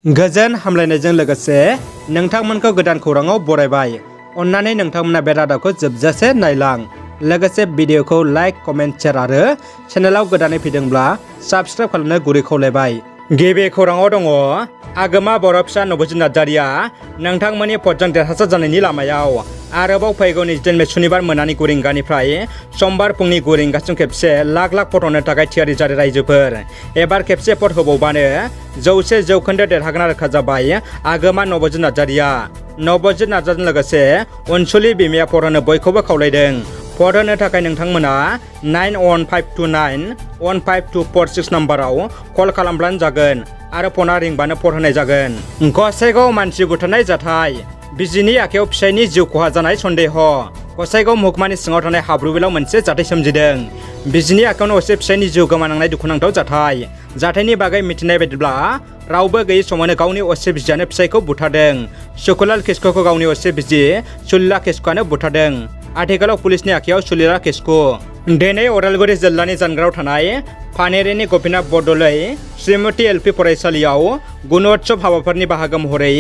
गोजोन हामलायनायजों लोगोसे नोंथांमोनखौ गोदान खौराङाव बरायबाय। अन्नानै नोंथांमोना बे रादाबखौ जोबजासे नायलां। लोगोसे भिडिअखौ लाइक, कमेन्ट, शेयार आरो चेनेलाव गोदानै फैदोंब्ला साबस्क्राइब खालामनो गुरै खावलायबाय। गिबि खौराङाव दङ, आगोमा बर' फिसा नबजित नार्जारिया नोंथांमोननि भटजों देरहासार जानायनि लामायाव। आरोबाव फैगौ 22 मे सुनिबार मोनानि 9 रिंगानिफ्राय समबार फुंनि 9 रिंगासिम खेबसे लाख भट होनो थाखाय थियारि जादों रायजोफोर। एबार खेबसे भट होबावबानो 100% देरहागोन रोखा जाबाय आगोमा नबजित नार्जारिया। नबजित नार्जारिजों लोगोसे अनसुलि बिमाया भट होनो बयखौबो खावलायदों। भट होनो थाखाय नोंथांमोना 9152915246 नाम्बाराव कल खालामब्लानो जागोन आरो फना रिंबानो भट होनाय जागोन। गसाइगाव मानसि बुथारनाय जाथाय, बिजिनि आखायाव फिसायनि जिउ खहा जानाय सन्देह। गसाइगाव महकुमानि सिङाव थानाय हाब्रुबिलाव मोनसे जाथाय सोमजिदों। बिजिनि आखायावनो असे फिसायनि जिउ गोमानांनाय दुखुनांथाव जाथाय। जाथायनि बागै मिथिनाय बायदिब्ला रावबो गैयै समावनो गावनि असे बिजियानो फिसायखौ बुथारदों। सुकुलाल किस्कुखौ गावनि असे बिजि सुलिला किस्कुआनो बुथारदों। आथिखालाव पुलिसनि आखायाव सुलिला किस्कु। दिनै अदालगुरि जिल्लानि जानगाराव थानाय फानेरिनि गपिनाथ बरदलै श्रीमती एलपि फरायसालियाव गुणोत्सव हाबाफारिनि बाहागो महरै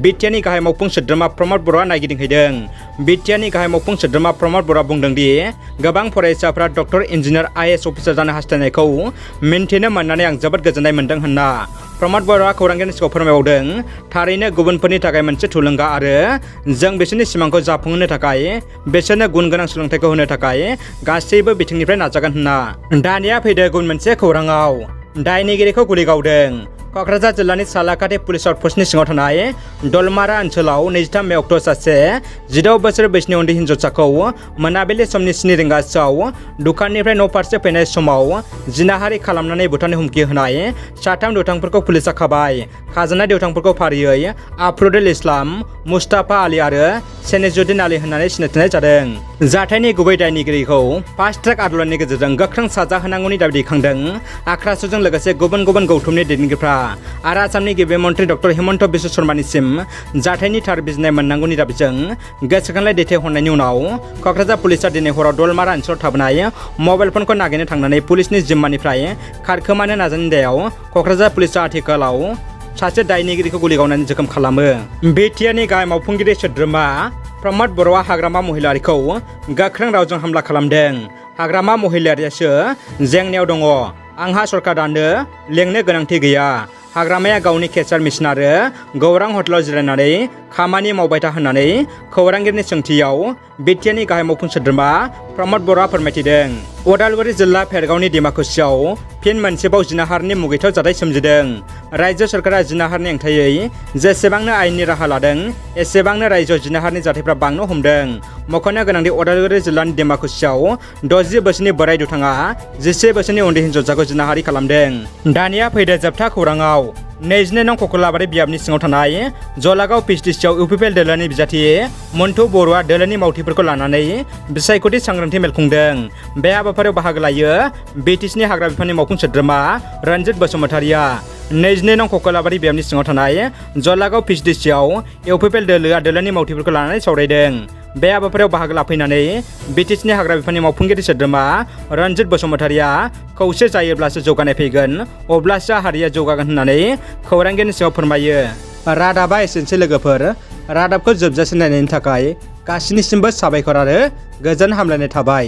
बिटिआरनि गाहाय मावफुं सोद्रोमा प्रमद बर'आ नायगिदिंहैदों। बिटिआरनि गाहाय मावफुं सोद्रोमा प्रमद बर'आ बुंदों दि गोबां फरायसाफोरा डक्टर, इन्जिनियार, आइएएस अफिसार जानो हास्थायनायखौ मिन्थिनो मोननानै आं जोबोद गोजोननाय मोन्दों होनना प्रमद बर'आ खौरांगिरिनि सिगाङाव फोरमायबावदों। थारैनो गुबुनफोरनि थाखाय मोनसे थुलुंगा आरो जों बिसोरनि सिमांखौ जाफुंहोनो थाखाय बिसोरनो गुन गोनां सोलोंथाइखौ होनो थाखाय गासैबो बिथिंनिफ्राय नाजागोन होनना। दानिया फैदो गुबुन मोनसे खौराङाव। दायनिगिरिखौ गुलि गावदों। क'क्राझार जिल्लानि सालाकाटि पुलिस आउटपस्टनि सिङाव थानाय दलमारा ओनसोलाव 23 मे अक्ट'आव सासे 16 बोसोर बैसोनि उन्दै हिन्जावसाखौ मोनाबिलि समनि 7 रिंगासोआव दखाननिफ्राय न' फारसे फैनाय समाव जिनाहारि खालामनानै बुथारनो हुमखि होनाय 3 दुथांफोरखौ पुलिसआ खाबाय। खाजानाय दुथांफोरखौ फारियै आफरुदुल इस्लाम, मुस्ताफा आली आरो सेनेजुद्दिन आली होननानै सिनायथिनाय जादों। जाथायनि गुबै दायनिगिरिखौ फास्ट ट्रेक आदालतनि गेजेरजों गोख्रों साजा होनांगौनि दाबि दैखांदों आक्रासुजों लोगोसे गुबुन गुबुन गौथुमनि दैदेनगिरिफ्रा। आरो आसामनि गिबि मन्त्रि डक्टर हिमन्त बिश्व शर्मानिसिम जाथायनि थार बिजिरनाय मोननांगौनि दाबिजों गोसोखांलाय दैथायहरनायनि उनाव क'क्राझार पुलिसआ दिनै हराव दलमारा ओनसोलाव थाबोनाय मबाइल फनखौ नागिरनो थांनानै पुलिसनि जिम्मानिफ्राय खारखोमानो नाजानायनि दायाव क'क्राझार पुलिसआ आथिखालाव सासे दायनिगिरिखौ गुलि गावनानै जोखोम खालामो। बिटिआरनि गाहाय मावफुंगिरि सोद्रोमा प्रमद बर'आ हाग्रामा महिलारिखौ गोख्रों रावजों हामला खालामदों। हाग्रामा महिलारियासो जेंनायाव दङ। आंहा सरकार दानो लेंनो गोनांथि गैया। हाग्रामाया गावनि केचार मेसिन आरो गौरां हटेलाव जिरायनानै खामानि मावबाय था होननानै खौरांगिरिनि सोंथियाव बिटिआरनि गाहाय मावफुं सोद्रोमा प्रमद बर'आ फोरमायथिदों। उदालगुरि जिल्ला फेरगावनि डिमाकुसियाव फिन मोनसेबाव जिनाहारनि मुगैथाव जाथाय सोमजिदों। रायजो सरकारा जिनाहारनि हेंथायै जेसेबांनो आयेननि राहा लादों एसेबांनो रायजोआव जिनाहारनि जाथायफ्रा बांनो हमदों। मख'नो गोनांदि उदालगुरि जिल्लानि डिमाकुसियाव 60 बोसोरनि बोराय दुथाङा 11 बोसोरनि उन्दै हिन्जावसाखौ जिनाहारि खालामदों। दानिया फैदो जोबथा खौराङाव। 22 नं ककलाबारि बियाबनि सिङाव थानाय जलागाव पिएचडिसिआव इउपिपिएल दोलोनि बिजाथि मन्टु बर'आ दोलोनि मावथिफोरखौ लानानै बिसायख'थि सांग्रांथि मेल खुंदों। बे हाबाफारियाव बाहागो लायो बिटिसिनि हाग्रा बिफाननि मावफुं सोद्रोमा रन्जित बसुमतारिया। 22 नं ककलाबारि बियाबनि सिङाव थानाय जलागाव पिएचडिसिआव इउपिपिएल दोलोआ दोलोनि मावथिफोरखौ लानानै सावरायदों। बे हाबाफारियाव बाहागो लाफैनानै बिटिसिनि हाग्रा बिफाननि मावफुंगिरि सोद्रोमा रन्जित बसुमतारिया खौसे जायोब्लासो जौगानाय फैगोन, अब्लासो हारिया जौगागोन होननानै खौरांगिरिनि सिगाङाव फोरमायो। रादाबा एसेनोसै लोगोफोर। रादाबखौ जोबजासे नायनायनि थाखाय गासिनिसिमबो साबायखर आरो गोजोन हामलायनाय थाबाय।